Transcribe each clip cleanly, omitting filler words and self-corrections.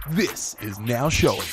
This is Now Showing.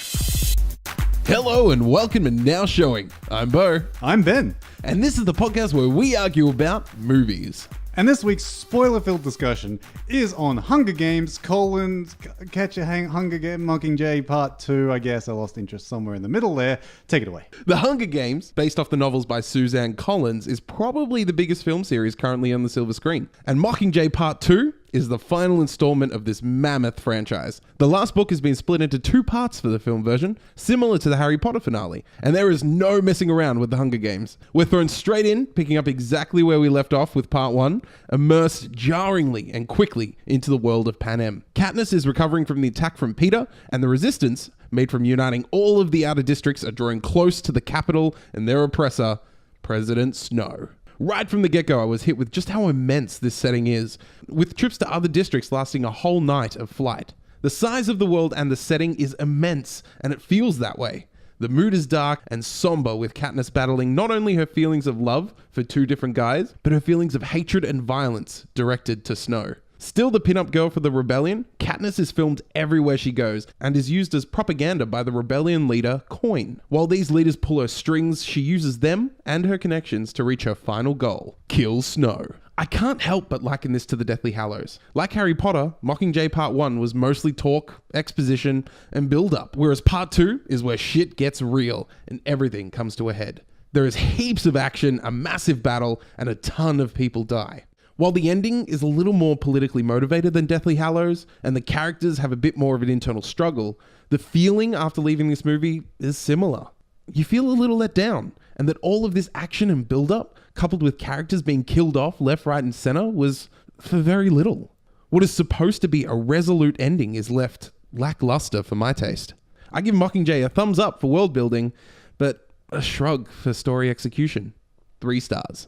Hello and welcome to Now Showing. I'm Beau. I'm Ben. And this is the podcast where we argue about movies. And this week's spoiler-filled discussion is on Hunger Games, Catch a Hunger Game, Mockingjay Part 2. I guess I lost interest somewhere in the middle there. Take it away. The Hunger Games, based off the novels by Suzanne Collins, is probably the biggest film series currently on the silver screen. And Mockingjay Part 2 is the final installment of this mammoth franchise. The last book has been split into two parts for the film version, similar to the Harry Potter finale. And there is no messing around with the Hunger Games. We're thrown straight in, picking up exactly where we left off with Part 1, immersed jarringly and quickly into the world of Panem. Katniss is recovering from the attack from Peter, and the resistance, made from uniting all of the outer districts, are drawing close to the capital and their oppressor, President Snow. Right from the get-go, I was hit with just how immense this setting is, with trips to other districts lasting a whole night of flight. The size of the world and the setting is immense, and it feels that way. The mood is dark and somber, with Katniss battling not only her feelings of love for two different guys, but her feelings of hatred and violence directed to Snow. Still the pin-up girl for the rebellion, Katniss is filmed everywhere she goes and is used as propaganda by the rebellion leader, Coin. While these leaders pull her strings, she uses them and her connections to reach her final goal: kill Snow. I can't help but liken this to the Deathly Hallows. Like Harry Potter, Mockingjay Part 1 was mostly talk, exposition, and build-up, whereas Part 2 is where shit gets real and everything comes to a head. There is heaps of action, a massive battle, and a ton of people die. While the ending is a little more politically motivated than Deathly Hallows, and the characters have a bit more of an internal struggle, the feeling after leaving this movie is similar. You feel a little let down, and that all of this action and build-up, coupled with characters being killed off left, right, and center, was for very little. What is supposed to be a resolute ending is left lackluster for my taste. I give Mockingjay a thumbs up for world building, but a shrug for story execution. 3 stars.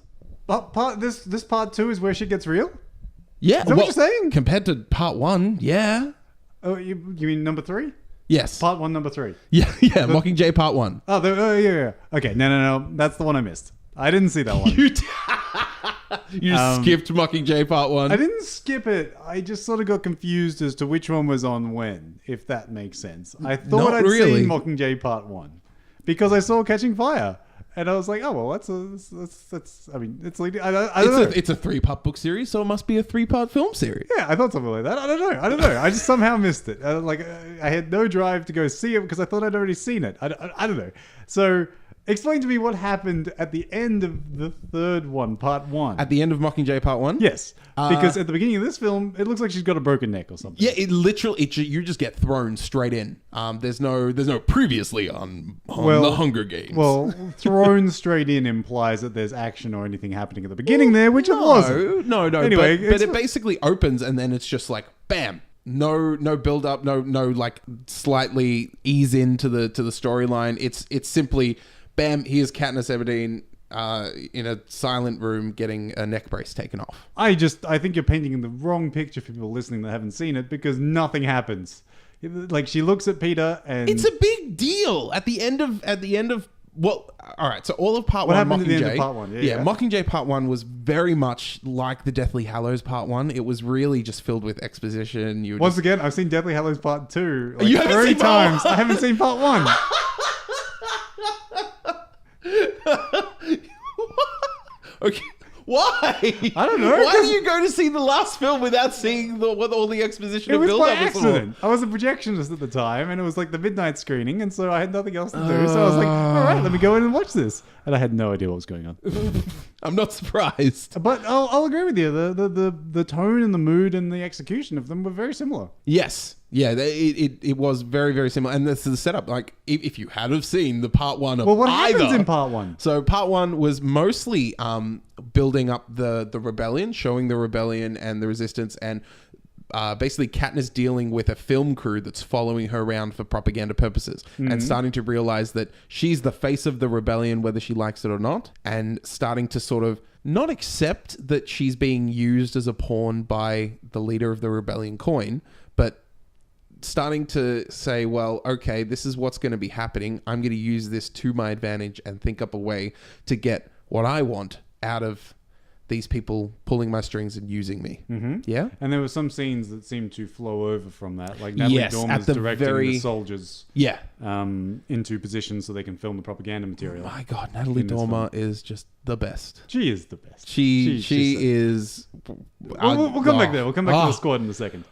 This Part 2 is where shit gets real? Yeah. Is that what you're saying? Compared to Part 1, yeah. Oh, you mean number 3? Yes. Part 1, number 3. Yeah, Mockingjay Part 1. Yeah. Okay, no. That's the one I missed. I didn't see that one. You skipped Mockingjay Part 1. I didn't skip it. I just sort of got confused as to which one was on when, if that makes sense. I thought I'd seen Mockingjay Part 1 because I saw Catching Fire. And I was like, oh, well, that's I mean, it's leading. I don't know. It's a 3-part book series, so it must be a 3-part film series. Yeah, I thought something like that. I don't know. I just somehow missed it. I had no drive to go see it because I thought I'd already seen it. I don't know. So explain to me what happened at the end of the third one, Part 1. At the end of Mockingjay Part 1? Yes. Because at the beginning of this film, it looks like she's got a broken neck or something. Yeah, you just get thrown straight in. There's no previously on the Hunger Games. Well, thrown straight in implies that there's action or anything happening at the beginning there, which it wasn't. No. Anyway, but it basically opens and then it's just like, bam. No build up, no like slightly ease into the storyline. It's simply, bam, here's Katniss Everdeen in a silent room getting a neck brace taken off. I think you're painting the wrong picture for people listening that haven't seen it because nothing happens. Like she looks at Peter and it's a big deal at the end of well, all right. So all of Part 1, what happened Mockingjay, at the end of Part 1? Yeah. Mockingjay Part 1 was very much like the Deathly Hallows Part 1. It was really just filled with exposition. Again, I've seen Deathly Hallows Part 2 you haven't 3 seen times. I haven't seen Part 1. Okay. Why? I don't know. Why do you go to see the last film without seeing what all the exposition and build-up was? It was by accident. I was a projectionist at the time, and it was like the midnight screening, and so I had nothing else to do. So I was like, all right, let me go in and watch this. And I had no idea what was going on. I'm not surprised. But I'll agree with you. The tone and the mood and the execution of them were very similar. Yes. Yeah, it was very, very similar. And this is the setup. Like, if you had have seen the Part 1 of either... Well, what happens in Part 1? So Part 1 was mostly building up the rebellion, showing the rebellion and the resistance, and basically Katniss dealing with a film crew that's following her around for propaganda purposes and starting to realize that she's the face of the rebellion, whether she likes it or not, and starting to sort of not accept that she's being used as a pawn by the leader of the rebellion, Coin, but starting to say, well, okay, this is what's going to be happening. I'm going to use this to my advantage and think up a way to get what I want out of these people pulling my strings and using me. Mm-hmm. Yeah? And there were some scenes that seemed to flow over from that. Like Natalie Dormer's directing the soldiers into positions so they can film the propaganda material. My God, Natalie Dormer is just the best. She is the best. She is... We'll come back there. We'll come back to the squad in a second.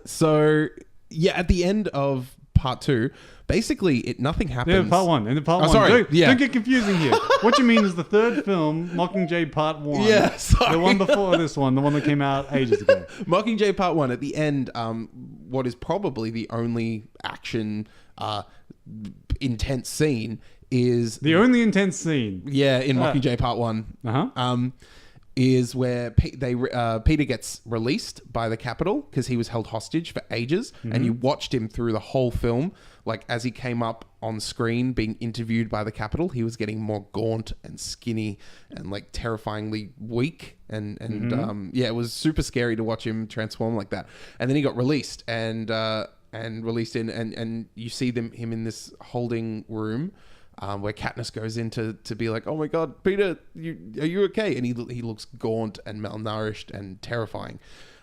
So, yeah, at the end of part 2... Basically, nothing happens. Yeah, part 1. And part 1. Sorry. Don't get confusing here. What you mean is the third film, Mockingjay Part 1. Yeah, sorry. The one before this one, the one that came out ages ago. Mockingjay Part 1. At the end, what is probably the only action intense scene is... The only intense scene? Yeah, in Mockingjay Part 1. Uh-huh. Is where Peter gets released by the Capitol because he was held hostage for ages, and you watched him through the whole film. Like, as he came up on screen being interviewed by the Capitol, he was getting more gaunt and skinny and like terrifyingly weak, and it was super scary to watch him transform like that. And then he got released and released and you see him in this holding room. Where Katniss goes in to be like, oh my God, Peter, are you okay? And he looks gaunt and malnourished and terrifying.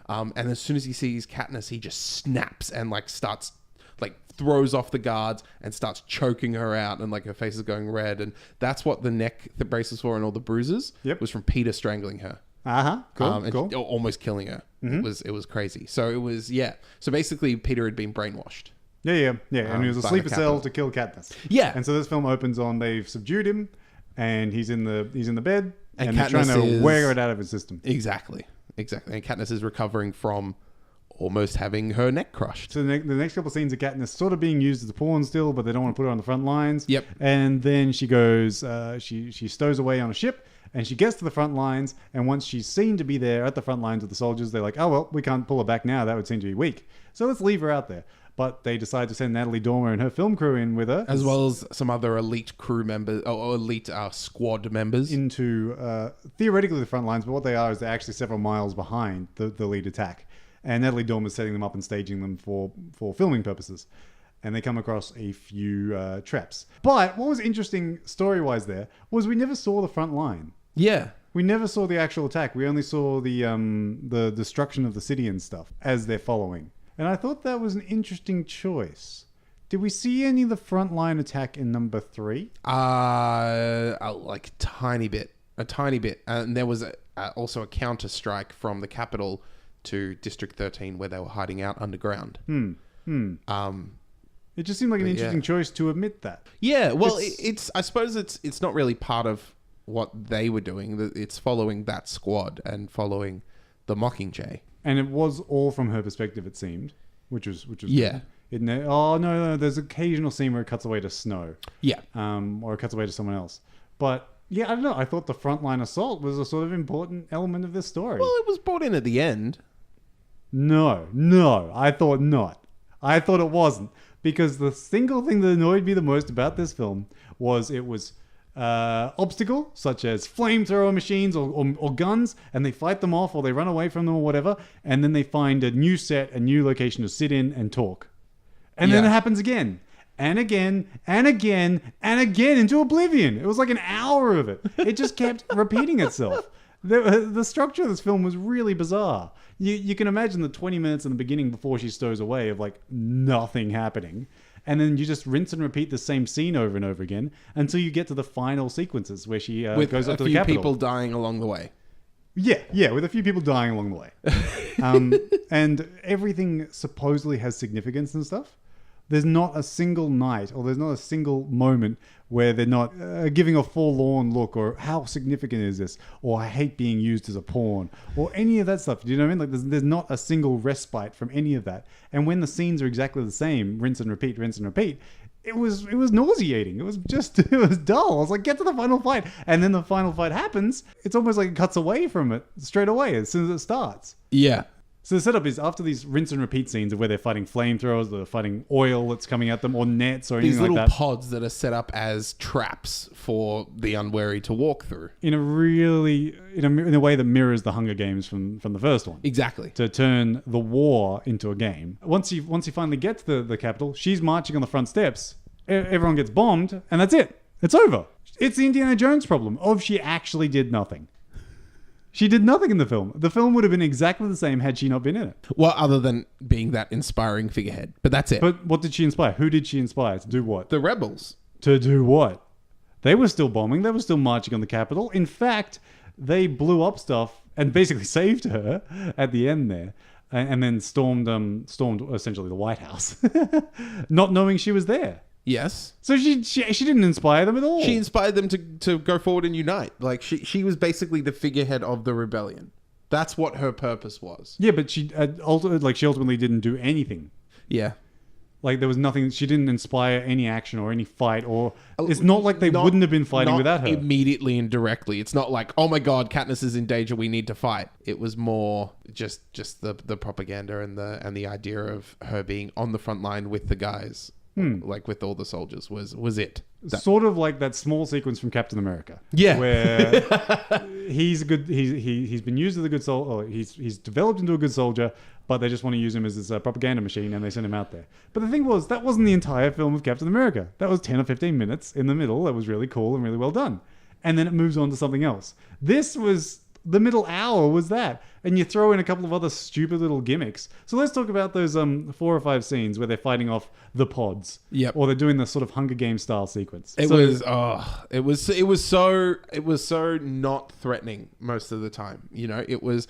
And as soon as he sees Katniss, he just snaps and like starts like throws off the guards and starts choking her out, and like her face is going red. And that's what the braces for and all the bruises was from Peter strangling her. Cool. Almost killing her. It was crazy. So it was So basically, Peter had been brainwashed. Yeah. And he was a sleeper cell to kill Katniss. Yeah. And so this film opens on they've subdued him, and he's in the bed, and they're Katniss trying to wear it out of his system. Exactly. And Katniss is recovering from almost having her neck crushed. So the next couple of scenes of Katniss sort of being used as a pawn still, but they don't want to put her on the front lines. Yep. And then she goes, she stows away on a ship, and she gets to the front lines, and once she's seen to be there at the front lines with the soldiers, they're like, oh, well, we can't pull her back now. That would seem to be weak. So let's leave her out there. But they decide to send Natalie Dormer and her film crew in with her. As well as some other elite crew members, or elite squad members. Into, theoretically, the front lines, but what they are is they're actually several miles behind the lead attack. And Natalie Dormer's setting them up and staging them for filming purposes. And they come across a few traps. But what was interesting story-wise there was we never saw the front line. Yeah. We never saw the actual attack. We only saw the destruction of the city and stuff as they're following. And I thought that was an interesting choice. Did we see any of the frontline attack in number 3? Like a tiny bit. And there was also a counter strike from the Capitol to District 13 where they were hiding out underground. It just seemed like an interesting choice to admit that. Yeah, well, I suppose it's not really part of what they were doing. It's following that squad and following the Mockingjay. And it was all from her perspective, it seemed, which was yeah. Good. No. There's occasional scene where it cuts away to Snow. Yeah. Or it cuts away to someone else. But yeah, I don't know. I thought the frontline assault was a sort of important element of this story. Well, it was brought in at the end. No. I thought not. I thought it wasn't. Because the single thing that annoyed me the most about this film was it was obstacle, such as flamethrower machines or guns, and they fight them off or they run away from them or whatever, and then they find a new location to sit in and talk. And then it happens again. And again, and again, and again into oblivion. It was like an hour of it. It just kept repeating itself. The structure of this film was really bizarre. You can imagine the 20 minutes in the beginning before she stows away of like nothing happening. And then you just rinse and repeat the same scene over and over again until you get to the final sequences where she goes up to the Capitol. With a few people dying along the way. Yeah, with a few people dying along the way. And everything supposedly has significance and stuff. There's not a single night or there's not a single moment where they're not giving a forlorn look or how significant is this or I hate being used as a pawn or any of that stuff. Do you know what I mean? Like there's not a single respite from any of that. And when the scenes are exactly the same, rinse and repeat, it was nauseating. It was dull. I was like, get to the final fight. And then the final fight happens. It's almost like it cuts away from it straight away as soon as it starts. Yeah. So the setup is after these rinse and repeat scenes of where they're fighting flamethrowers, they're fighting oil that's coming at them, or nets, or anything like that. These little pods that are set up as traps for the unwary to walk through. In a way that mirrors the Hunger Games from the first one. Exactly. To turn the war into a game. Once you finally get to the Capitol, she's marching on the front steps. Everyone gets bombed, and that's it. It's over. It's the Indiana Jones problem of she actually did nothing. She did nothing in the film. The film would have been exactly the same had she not been in it. Well, other than being that inspiring figurehead. But that's it. But what did she inspire? Who did she inspire to do what? The rebels. To do what? They were still bombing. They were still marching on the Capitol. In fact, they blew up stuff and basically saved her at the end there. And then stormed essentially the White House, not knowing she was there. Yes. So she didn't inspire them at all. She inspired them to go forward and unite. Like she was basically the figurehead of the rebellion. That's what her purpose was. Yeah, but she ultimately didn't do anything. Yeah. Like there was nothing. She didn't inspire any action or any fight. Or it's not like they wouldn't have been fighting without her. Immediately and directly. It's not like, oh my god, Katniss is in danger. We need to fight. It was more just the propaganda and the idea of her being on the front line with the guys. Like with all the soldiers was it. Sort of like that small sequence from Captain America. Yeah. Where he's been used as a good soldier, or he's developed into a good soldier, but they just want to use him as this propaganda machine and they send him out there. But the thing was, that wasn't the entire film of Captain America. That was 10 or 15 minutes in the middle. That was really cool and really well done. And then it moves on to something else. This was... The middle hour was that. And you throw in a couple of other stupid little gimmicks. So let's talk about those 4 or 5 scenes where they're fighting off the pods. Yep. Or they're doing the sort of Hunger Games style sequence. It was so not threatening most of the time. You know, it was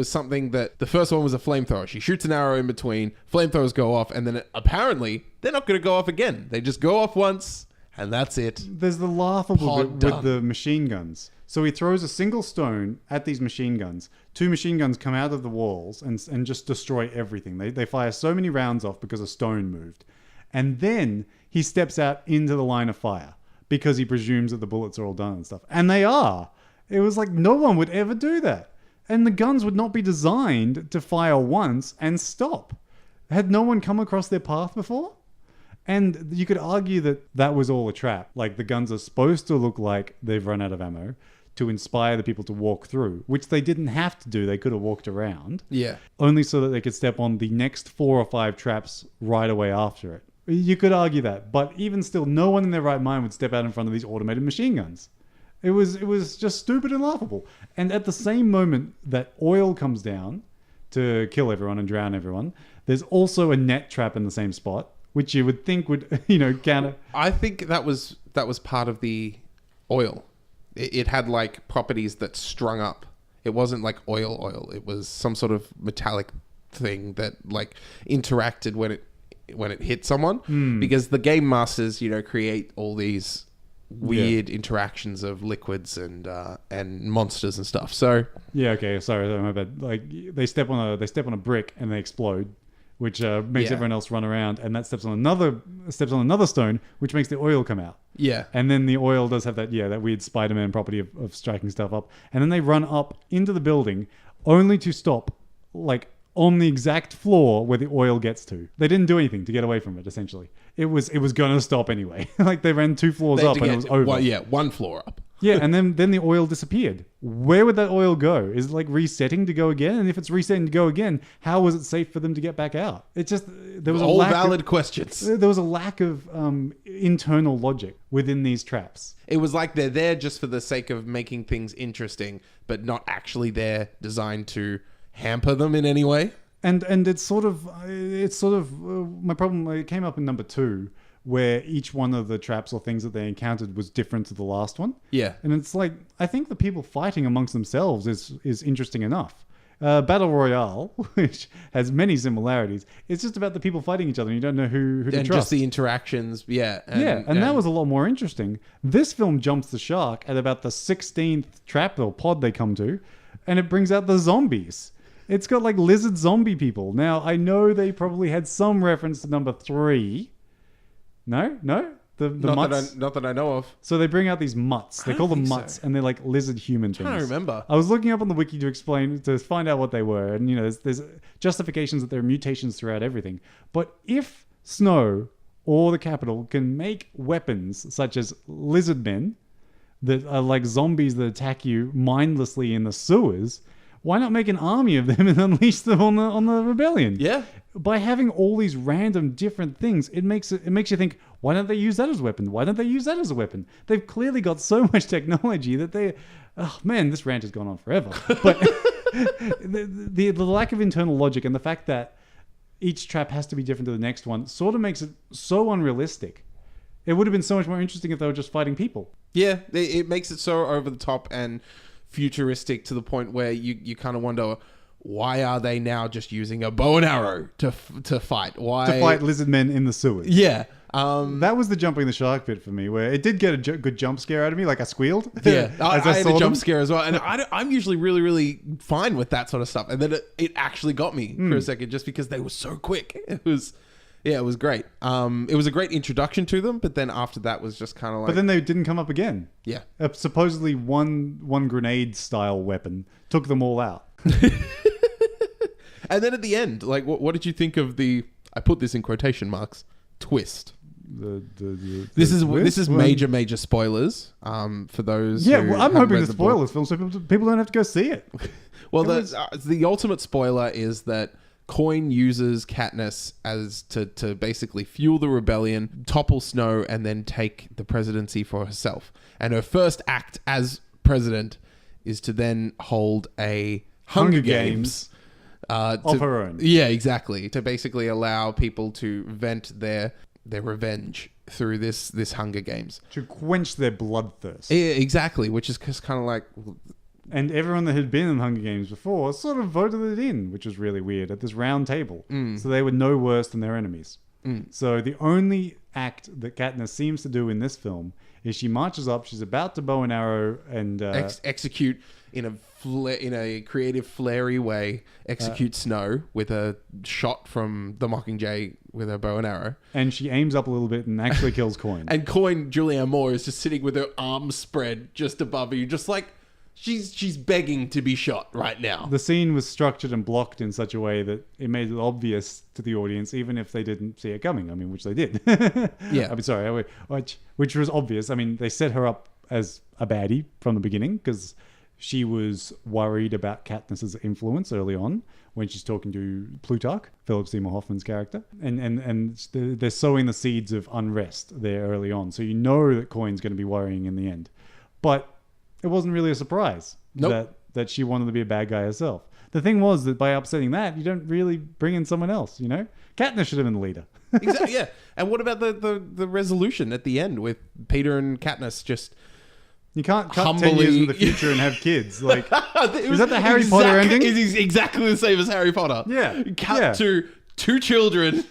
something that the first one was a flamethrower. She shoots an arrow in between, flamethrowers go off, and then apparently they're not going to go off again. They just go off once and that's it. There's the laughable bit with the machine guns. So he throws a single stone at these machine guns. 2 machine guns come out of the walls and just destroy everything. They fire so many rounds off because a stone moved. And then he steps out into the line of fire because he presumes that the bullets are all done and stuff. And they are. It was like no one would ever do that. And the guns would not be designed to fire once and stop. Had no one come across their path before? And you could argue that that was all a trap. Like the guns are supposed to look like they've run out of ammo to inspire the people to walk through, which they didn't have to do. They could have walked around. Yeah. Only so that they could step on the next 4 or 5 traps right away after it. You could argue that. But even still, no one in their right mind would step out in front of these automated machine guns. It was just stupid and laughable. And at the same moment that oil comes down to kill everyone and drown everyone, there's also a net trap in the same spot, which you would think would, counter. I think that was part of the oil. It had like properties that strung up. It wasn't like oil. It was some sort of metallic thing that like interacted when it hit someone. Because the game masters, create all these weird interactions of liquids and monsters and stuff. So yeah, okay, sorry, my bad. Like they step on a brick and they explode, which makes everyone else run around, and that steps on another stone, which makes the oil come out. Yeah. And then the oil does have that weird Spider-Man property of striking stuff up. And then they run up into the building only to stop like on the exact floor where the oil gets to. They didn't do anything to get away from it, essentially. It was going to stop anyway. Like they ran 2 floors up and it was over. Well, 1 floor up. Yeah, and then the oil disappeared. Where would that oil go? Is it like resetting to go again? And if it's resetting to go again, how was it safe for them to get back out? It just there was all valid questions. There was a lack of internal logic within these traps. It was like they're there just for the sake of making things interesting, but not actually there designed to hamper them in any way. And it's sort of my problem. It came up in number 2. Where each one of the traps or things that they encountered was different to the last one. Yeah. And it's like, I think the people fighting amongst themselves is interesting enough. Battle Royale, which has many similarities, it's just about the people fighting each other and you don't know who to trust. And just the interactions, yeah. And that was a lot more interesting. This film jumps the shark at about the 16th trap or pod they come to, and it brings out the zombies. It's got like lizard zombie people. Now, I know they probably had some reference to number 3. No? The mutts? Not that I know of. So they bring out these mutts. They call them mutts, and they're like lizard human things. I don't remember. I was looking up on the wiki to find out what they were, and there's justifications that there are mutations throughout everything. But if Snow or the Capitol can make weapons such as lizard men that are like zombies that attack you mindlessly in the sewers, Why not make an army of them and unleash them on the rebellion? Yeah. By having all these random different things, it makes you think, why don't they use that as a weapon? Why don't they use that as a weapon? They've clearly got so much technology that oh man, this rant has gone on forever. But the lack of internal logic and the fact that each trap has to be different to the next one sort of makes it so unrealistic. It would have been so much more interesting if they were just fighting people. Yeah, it makes it so over the top and futuristic to the point where you kind of wonder, why are they now just using a bow and arrow to fight? Why to fight lizard men in the sewers? Yeah, that was the jumping the shark bit for me, where it did get a good jump scare out of me, like I squealed. Yeah, I had a jump them. scare as well, and I'm usually really, really fine with that sort of stuff, and then it actually got me for a second just because they were so quick. It was great. It was a great introduction to them, but then after that was just kind of like. But then they didn't come up again. Yeah, supposedly one grenade style weapon took them all out. And then at the end, like, what did you think of the? I put this in quotation marks. Twist. This is major spoilers. For those. Yeah, well, I'm hoping to spoil this film so people don't have to go see it. Well, the ultimate spoiler is that Coin uses Katniss as to basically fuel the rebellion, topple Snow, and then take the presidency for herself. And her first act as president is to then hold a Hunger Games. Of her own. Yeah, exactly. To basically allow people to vent their revenge through this Hunger Games. To quench their bloodthirst. Yeah, exactly. Which is just kind of like... And everyone that had been in Hunger Games before sort of voted it in, which was really weird, at this round table. So they were no worse than their enemies. So the only act that Katniss seems to do in this film is she marches up, she's about to bow and arrow and... execute in a creative, flary way, execute Snow with a shot from the Mockingjay with her bow and arrow. And she aims up a little bit and actually kills Coin. And Coin, Julianne Moore, is just sitting with her arms spread just above you, just like... She's begging to be shot right now. The scene was structured and blocked in such a way that it made it obvious to the audience, even if they didn't see it coming. I mean, which they did. Yeah. I mean, sorry, which was obvious. I mean, they set her up as a baddie from the beginning because she was worried about Katniss's influence early on when she's talking to Plutarch, Philip Seymour Hoffman's character. And they're sowing the seeds of unrest there early on. So you know that Coin's going to be worrying in the end. But it wasn't really a surprise that she wanted to be a bad guy herself. The thing was that by upsetting that, you don't really bring in someone else, you know? Katniss should have been the leader. Exactly, yeah. And what about the resolution at the end with Peter and Katniss just... You can't cut 10 years in the future and have kids. Like, is that the Harry Potter ending? It's exactly the same as Harry Potter. Yeah. Cut to two children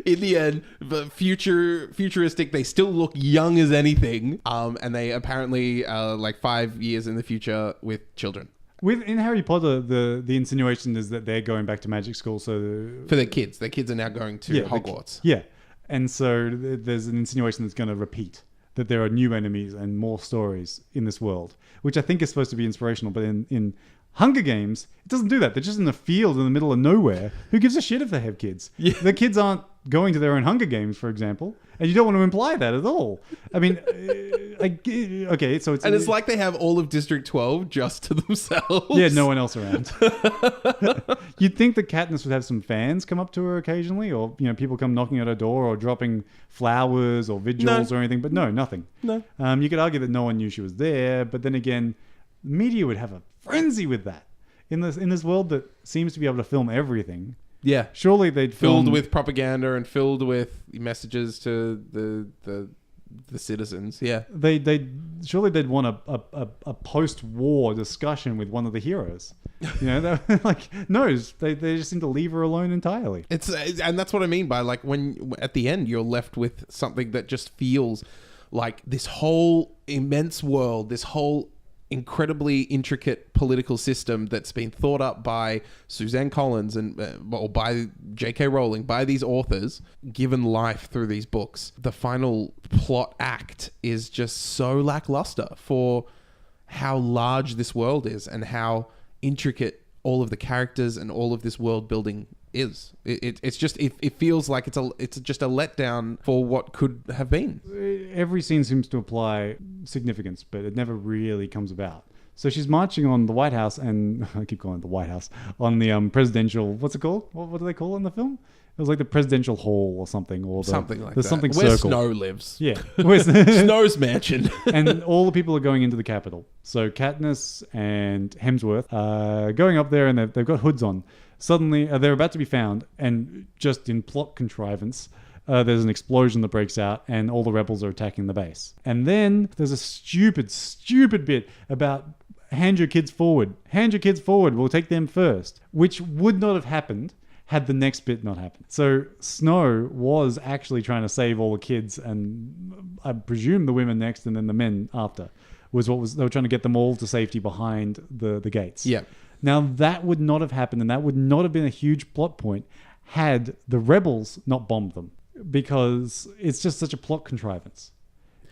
in the end, but futuristic. They still look young as anything. And they apparently are like 5 years in the future with children. In Harry Potter, the insinuation is that they're going back to magic school. So for their kids are now going to Hogwarts. And so there's an insinuation that's going to repeat, that there are new enemies and more stories in this world, which I think is supposed to be inspirational. But in Hunger Games, it doesn't do that. They're just in the field in the middle of nowhere. Who gives a shit if they have kids? Yeah. The kids aren't going to their own Hunger Games, for example. And you don't want to imply that at all. I mean, okay, so it's... And it's like they have all of District 12 just to themselves. Yeah, no one else around. You'd think that Katniss would have some fans come up to her occasionally, or, you know, people come knocking at her door or dropping flowers or vigils or anything, but no, nothing. No. You could argue that no one knew she was there, but then again, the media would have a frenzy with that. In this world that seems to be able to film everything... Yeah, surely they'd filled with propaganda and filled with messages to the citizens. Yeah, they'd want a post-war discussion with one of the heroes. You know, they just seem to leave her alone entirely. And that's what I mean by, like, when at the end you're left with something that just feels like this whole immense world, this whole incredibly intricate political system that's been thought up by Suzanne Collins or by J.K. Rowling, by these authors, given life through these books. The final plot act is just so lackluster for how large this world is and how intricate all of the characters and all of this world building is. It feels like it's just a letdown for what could have been. Every scene seems to imply significance, but it never really comes about. So she's marching on the White House, and I keep calling it the White House, on the presidential, what's it called? What do they call it in the film? It was like the presidential hall or something. Or something like there's that. Something Where circle. Snow lives. Yeah. Snow's mansion. And all the people are going into the Capitol. So Katniss and Hemsworth are going up there, and they've got hoods on. Suddenly, they're about to be found, and just in plot contrivance, there's an explosion that breaks out, and all the rebels are attacking the base. And then there's a stupid bit about hand your kids forward. Hand your kids forward. We'll take them first. Which would not have happened had the next bit not happened. So Snow was actually trying to save all the kids, and I presume the women next and then the men after. They were trying to get them all to safety behind the gates. Yeah. Now that would not have happened, and that would not have been a huge plot point had the rebels not bombed them, because it's just such a plot contrivance.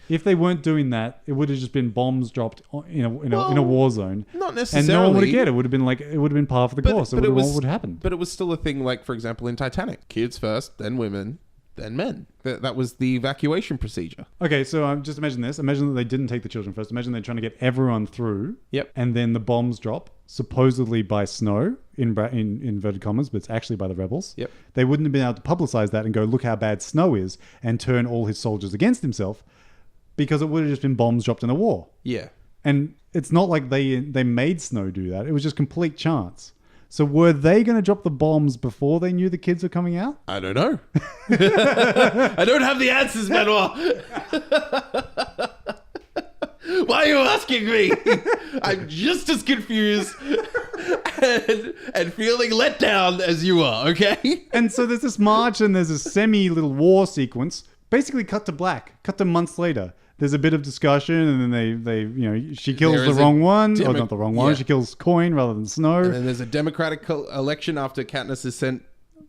If they weren't doing that, it would have just been bombs dropped in a war zone. Not necessarily. And no one would have get it. It would have been par for the course. What would happen. But it was still a thing, like, for example, in Titanic. Kids first, then women, then men. That was the evacuation procedure. Okay, so just imagine this. Imagine that they didn't take the children first. Imagine they're trying to get everyone through. Yep. And then the bombs drop, supposedly by Snow, in inverted commas, but it's actually by the rebels. Yep. They wouldn't have been able to publicize that and go, look how bad Snow is, and turn all his soldiers against himself, because it would have just been bombs dropped in a war. Yeah. And it's not like they made Snow do that. It was just complete chance. So were they going to drop the bombs before they knew the kids were coming out? I don't know. I don't have the answers, Benoit. Why are you asking me? I'm just as confused and feeling let down as you are, okay? And so there's this march, and there's a semi-little war sequence. Basically cut to black. Cut to months later. There's a bit of discussion, and then they she kills the wrong one. Or not the wrong one. Yeah. She kills Coin rather than Snow. And then there's a Democratic election after Katniss is sent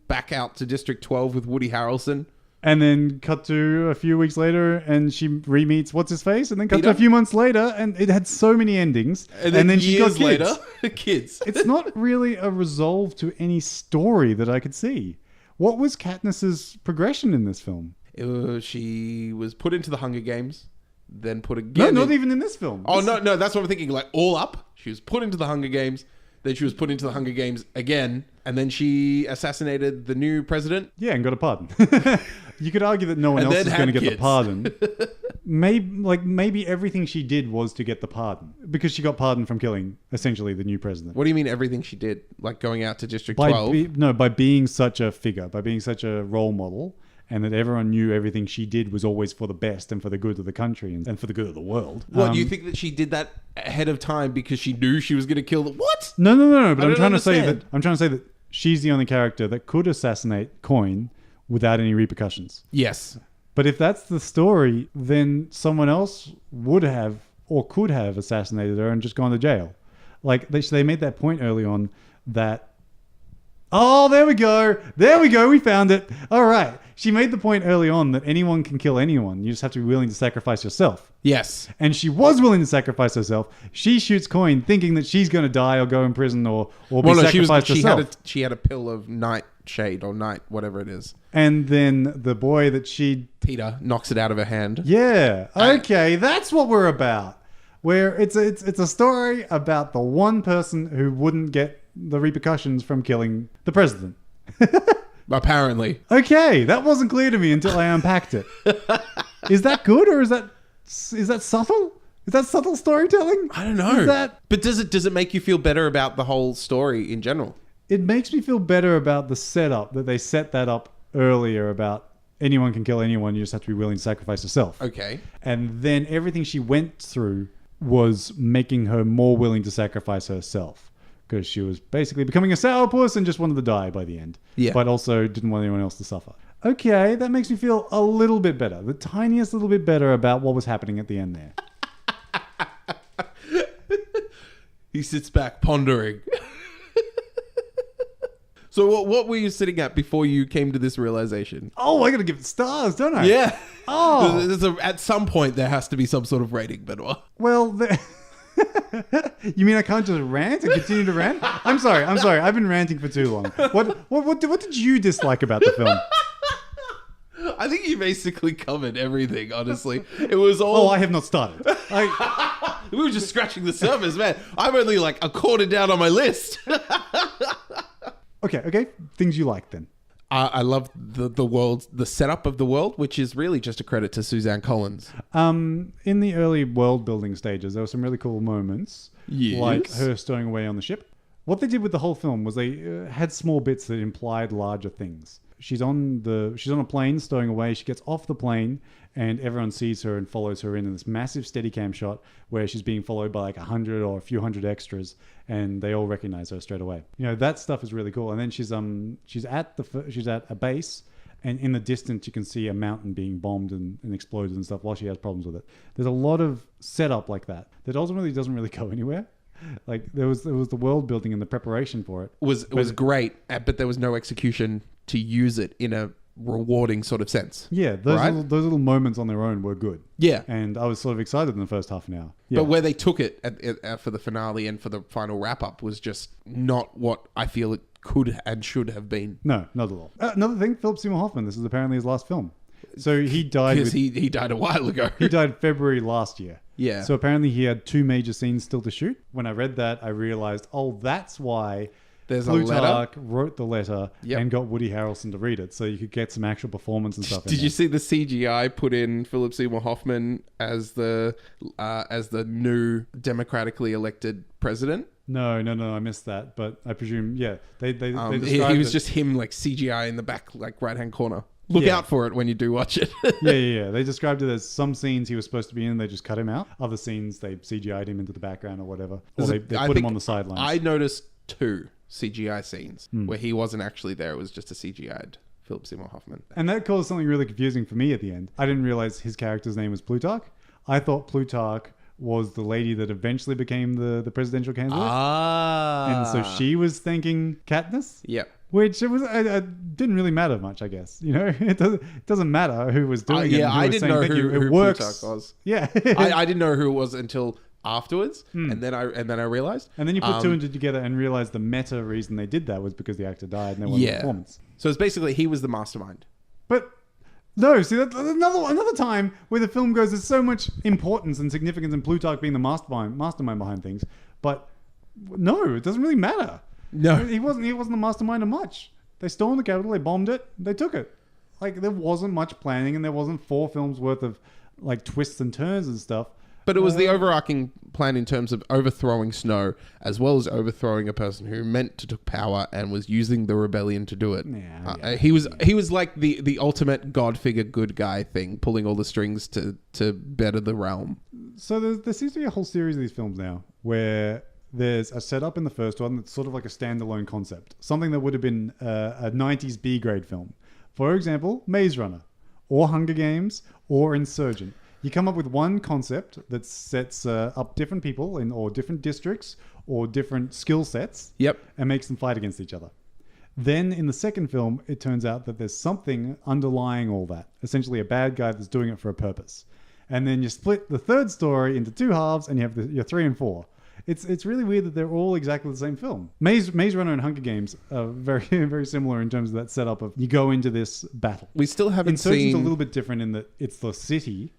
back out to District 12 with Woody Harrelson. And then cut to a few weeks later, and she re-meets what's-his-face, and then cut Peter? to a few months later, and it had so many endings. And then she got kids. Later, kids. It's not really a resolve to any story that I could see. What was Katniss's progression in this film? She was put into the Hunger Games, then put again... No, not even in this film. Oh, no, that's what I'm thinking. Like, all up, she was put into the Hunger Games, then she was put into the Hunger Games again, and then she assassinated the new president. Yeah, and got a pardon. You could argue that no one else is going to get the pardon. Maybe everything she did was to get the pardon, because she got pardoned from killing, essentially, the new president. What do you mean everything she did? Like going out to District 12? By being such a figure, by being such a role model, and that everyone knew everything she did was always for the best and for the good of the country and for the good of the world. What, you think that she did that ahead of time because she knew she was going to kill them? What? No. But I'm trying to say that she's the only character that could assassinate Coin without any repercussions. Yes. But if that's the story, then someone else would have or could have assassinated her and just gone to jail. Like they made that point early on that... Oh, there we go. We found it. All right. She made the point early on that anyone can kill anyone. You just have to be willing to sacrifice yourself. Yes. And she was willing to sacrifice herself. She shoots Coin thinking that she's going to die or go in prison or be sacrificed herself. She had a pill of nightshade or night, whatever it is. And then the boy that Peter knocks it out of her hand. Yeah. Okay. That's what we're about. Where it's a story about the one person who wouldn't get the repercussions from killing the president. Apparently. Okay, that wasn't clear to me until I unpacked it. Is that good, or is that subtle? Is that subtle storytelling? I don't know. But does it make you feel better about the whole story in general? It makes me feel better about the setup, that they set that up earlier about anyone can kill anyone, you just have to be willing to sacrifice yourself. Okay. And then everything she went through was making her more willing to sacrifice herself. Because she was basically becoming a sourpuss and just wanted to die by the end. Yeah. But also didn't want anyone else to suffer. Okay, that makes me feel a little bit better. The tiniest little bit better about what was happening at the end there. He sits back pondering. So what were you sitting at before you came to this realization? Oh, I got to give it stars, don't I? Yeah. Oh. At some point, there has to be some sort of rating, Benoit. Well, you mean I can't just rant and continue to rant? I'm sorry. I've been ranting for too long. What did you dislike about the film? I think you basically covered everything, honestly. It was all... Oh, I have not started. We were just scratching the surface, man. I'm only like a quarter down on my list. Okay. Things you like then. I love the world, the setup of the world, which is really just a credit to Suzanne Collins. In the early world building stages, there were some really cool moments, like her stowing away on the ship. What they did with the whole film was they had small bits that implied larger things. She's on a plane stowing away. She gets off the plane, and everyone sees her and follows her in this massive Steadicam shot where she's being followed by like 100 or a few hundred extras, and they all recognize her straight away. You know, that stuff is really cool. And then she's at a base, and in the distance you can see a mountain being bombed and exploded and stuff while she has problems with it. There's a lot of setup like that ultimately doesn't really go anywhere. Like there was the world building and the preparation for it was great, but there was no execution to use it in a rewarding sort of sense. Yeah, those little moments on their own were good. Yeah, and I was sort of excited in the first half an hour. Yeah. But where they took it for the finale and for the final wrap up was just not what I feel it could and should have been. No, not at all. Another thing, Philip Seymour Hoffman. This is apparently his last film. So he died because he died a while ago. He died February last year. Yeah. So apparently he had 2 major scenes still to shoot. When I read that, I realized, that's why there's Plutarch wrote the letter and got Woody Harrelson to read it, so you could get some actual performance and stuff. Did you see the CGI put in Philip Seymour Hoffman as the new democratically elected president? No, I missed that, but I presume they described he was just him like CGI in the back like right hand corner. Look out for it when you do watch it. Yeah. They described it as some scenes he was supposed to be in, they just cut him out. Other scenes, they CGI'd him into the background or whatever. Or they put him on the sidelines. I noticed 2 CGI scenes where he wasn't actually there. It was just a CGI'd Philip Seymour Hoffman. And that caused something really confusing for me at the end. I didn't realize his character's name was Plutarch. I thought Plutarch was the lady that eventually became the presidential candidate. And so she was thanking Katniss. Yep. Which it didn't really matter much, I guess. You know, it doesn't matter who was doing it. Yeah, I didn't know who Plutarch was. Yeah, I didn't know who it was until afterwards, and then I realized. And then you put 2 and 2 together and realized the meta reason they did that was because the actor died and there wasn't a performance. So it's basically he was the mastermind. But no, see, that's another time where the film goes, there's so much importance and significance in Plutarch being the mastermind behind things, but no, it doesn't really matter. No, he wasn't the mastermind of much. They stormed the Capitol, they bombed it, they took it. Like there wasn't much planning, and there wasn't 4 films worth of like twists and turns and stuff. But it was the overarching plan in terms of overthrowing Snow, as well as overthrowing a person who meant to take power and was using the rebellion to do it. He was like the ultimate God figure good guy thing, pulling all the strings to better the realm. So there seems to be a whole series of these films now where there's a setup in the first one that's sort of like a standalone concept. Something that would have been a 90s B-grade film. For example, Maze Runner, or Hunger Games, or Insurgent. You come up with one concept that sets up different people or different districts or different skill sets. Yep. And makes them fight against each other. Then in the second film, it turns out that there's something underlying all that. Essentially a bad guy that's doing it for a purpose. And then you split the third story into 2 halves and you have your 3 and 4. It's really weird that they're all exactly the same film. Maze Runner and Hunger Games are very, very similar in terms of that setup of you go into this battle. We still haven't Insurgent's a little bit different in that it's the city,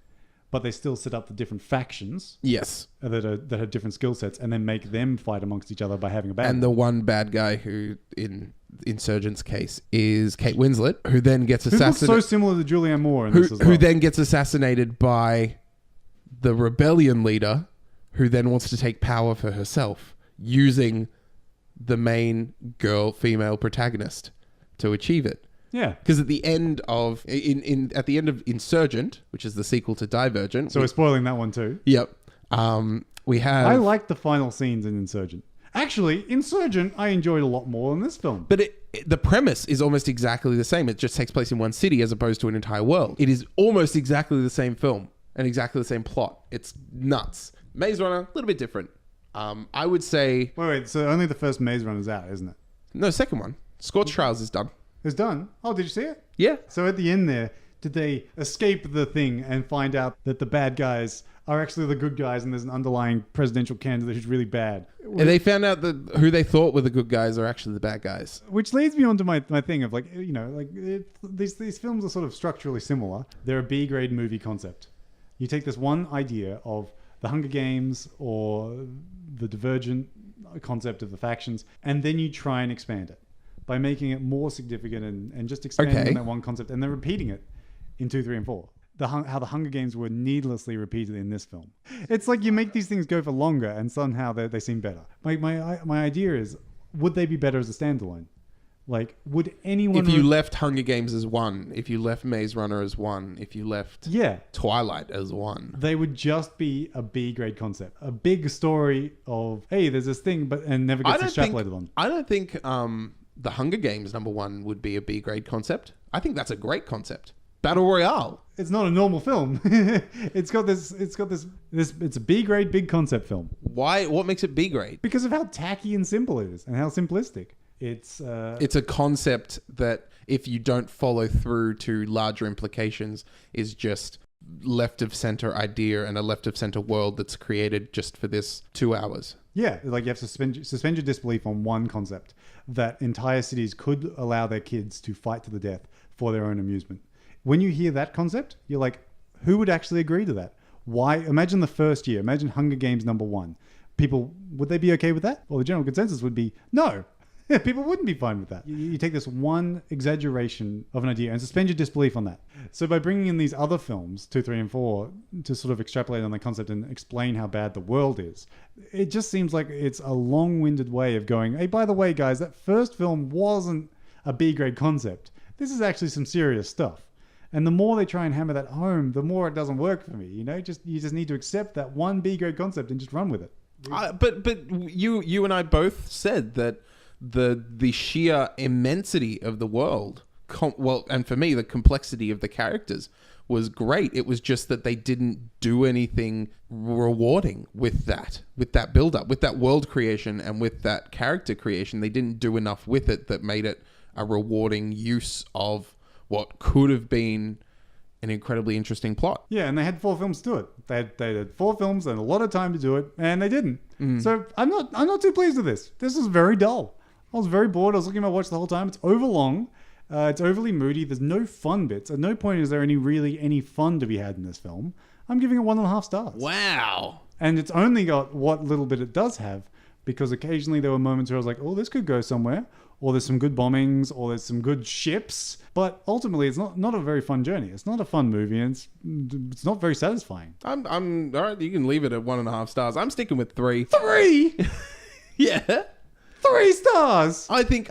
but they still set up the different factions. Yes. That have different skill sets and then make them fight amongst each other by having a battle. And the one bad guy who, in Insurgent's case, is Kate Winslet, who then gets assassinated. Who looks so similar to Julianne Moore in this as well. Who then gets assassinated by the rebellion leader, who then wants to take power for herself, using the main female protagonist to achieve it. Yeah, because at the end of Insurgent, which is the sequel to Divergent, so we're spoiling that one too. Yep. We have. I like the final scenes in Insurgent. Actually, Insurgent I enjoyed a lot more than this film. But the premise is almost exactly the same. It just takes place in one city as opposed to an entire world. It is almost exactly the same film and exactly the same plot. It's nuts. Maze Runner, a little bit different. I would say. Wait. So only the first Maze Runner's out, isn't it? No, second one. Scorch Trials is done. It's done? Oh, did you see it? Yeah. So at the end there, did they escape the thing and find out that the bad guys are actually the good guys and there's an underlying presidential candidate who's really bad? And they found out that who they thought were the good guys are actually the bad guys. Which leads me on to my thing of like, you know, like these films are sort of structurally similar. They're a B-grade movie concept. You take this one idea of the Hunger Games or the Divergent concept of the factions, and then you try and expand it by making it more significant and just expanding on that one concept and then repeating it in 2, 3, and 4. How the Hunger Games were needlessly repeated in this film. It's like you make these things go for longer and somehow they seem better. My idea is, would they be better as a standalone? Like, would anyone... If you left Hunger Games as one, if you left Maze Runner as one, if you left Twilight as one... They would just be a B-grade concept. A big story of, hey, there's this thing, and never gets extrapolated on. I don't think the Hunger Games number 1 would be a B-grade concept. I think that's a great concept. Battle Royale. It's not a normal film. It's a B-grade big concept film. Why? What makes it B-grade? Because of how tacky and simple it is and how simplistic. It's a concept that if you don't follow through to larger implications is just left of center idea and a left of center world that's created just for this 2 hours. Yeah, like you have to suspend your disbelief on one concept that entire cities could allow their kids to fight to the death for their own amusement. When you hear that concept, you're like, who would actually agree to that? Why? Imagine the first year. Imagine Hunger Games number 1. People, would they be okay with that? Well, the general consensus would be no. People wouldn't be fine with that. You take this one exaggeration of an idea and suspend your disbelief on that. So by bringing in these other films, 2, 3, and 4, to sort of extrapolate on the concept and explain how bad the world is, it just seems like it's a long-winded way of going, hey, by the way, guys, that first film wasn't a B-grade concept. This is actually some serious stuff. And the more they try and hammer that home, the more it doesn't work for me. You just need to accept that one B-grade concept and just run with it. But you and I both said that the sheer immensity of the world, and for me, the complexity of the characters was great. It was just that they didn't do anything rewarding with that build-up, with that world creation and with that character creation. They didn't do enough with it that made it a rewarding use of what could have been an incredibly interesting plot. Yeah, and they had 4 films to do it. They had 4 films and a lot of time to do it, and they didn't. So I'm not too pleased with this. This is very dull. I was very bored. I was looking at my watch the whole time. It's overlong. It's overly moody. There's no fun bits. At no point is there any fun to be had in this film. I'm giving it 1.5 stars. Wow. And it's only got what little bit it does have, because occasionally there were moments where I was like, oh, this could go somewhere, or there's some good bombings, or there's some good ships. But ultimately, it's not a very fun journey. It's not a fun movie, and it's not very satisfying. I'm all right. You can leave it at 1.5 stars. I'm sticking with 3. 3? Yeah. 3 stars. I think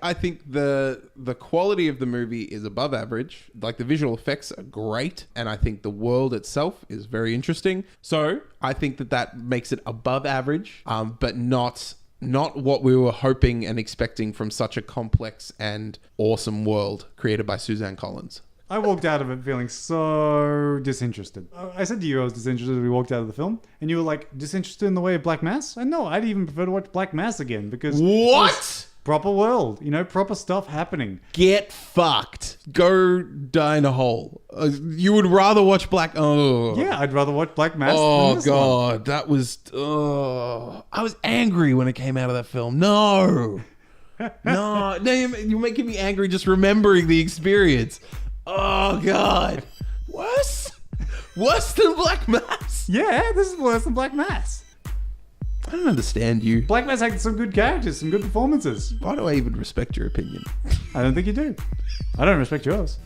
the quality of the movie is above average. Like, the visual effects are great, and I think the world itself is very interesting. So I think that makes it above average, but not what we were hoping and expecting from such a complex and awesome world created by Suzanne Collins. I walked out of it feeling so disinterested. I said to you I was disinterested as we walked out of the film, and you were like, disinterested in the way of Black Mass? And no, I'd even prefer to watch Black Mass again, because... What? Proper world, proper stuff happening. Get fucked. Go die in a hole. You would rather watch Black... Oh. Yeah, I'd rather watch Black Mass than this God, one. That was... Oh. I was angry when it came out of that film. No, you're making me angry just remembering the experience. Oh, God. Worse than Black Mass? Yeah, this is worse than Black Mass. I don't understand you. Black Mass had some good characters, some good performances. Why do I even respect your opinion? I don't think you do. I don't respect yours.